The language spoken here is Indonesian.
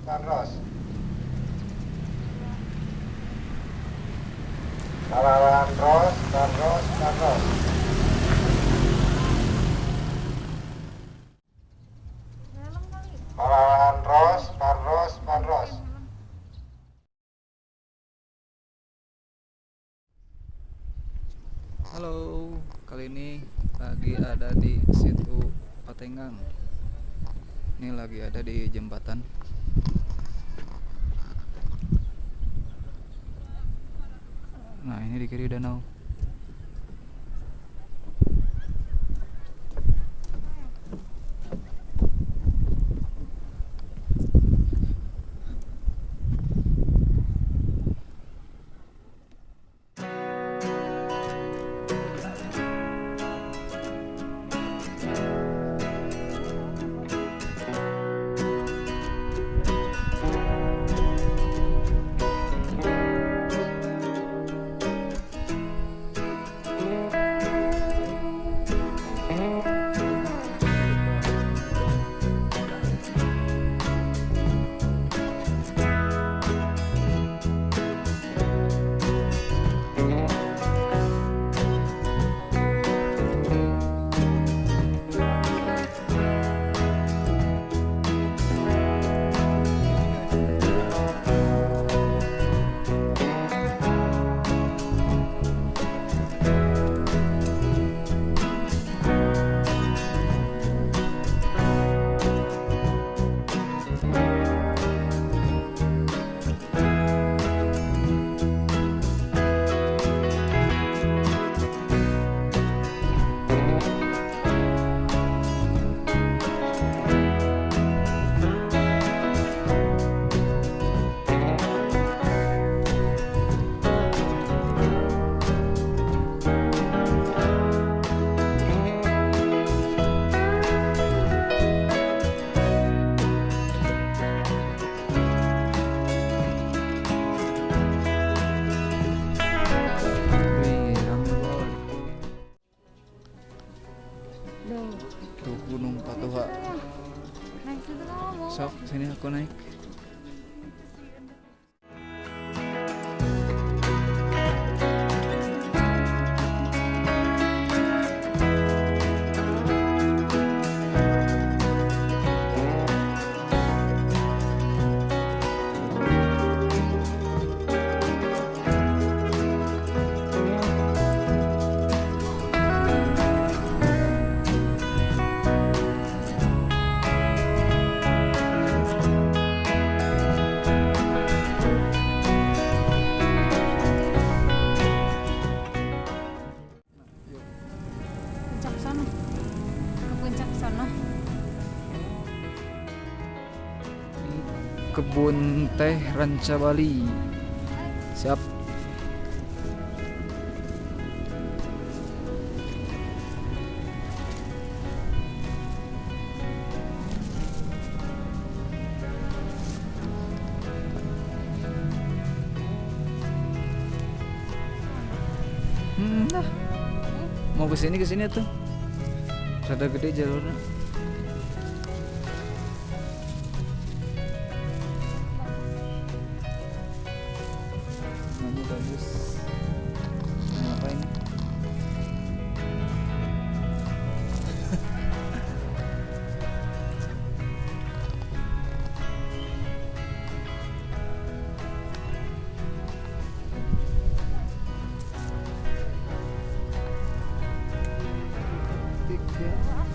Panros. Lawan Ros, Panros, Panros. Lawan Ros, Panros, Panros. Halo, kali ini lagi ada di situ Patenggang. Ini lagi ada di jembatan. Nah, ini di kiri danau. Wih, rame banget. Tuh Gunung Patuha. Naik situ ngomong. Sok, sini aku naik. Puncak sana. Ke puncak sana. Kebun teh Ranca Bali. Siap. Nah. Mau ke sini tuh. Rada gede jalurnya. Namanya bagus. Mau ngapain? Tiga.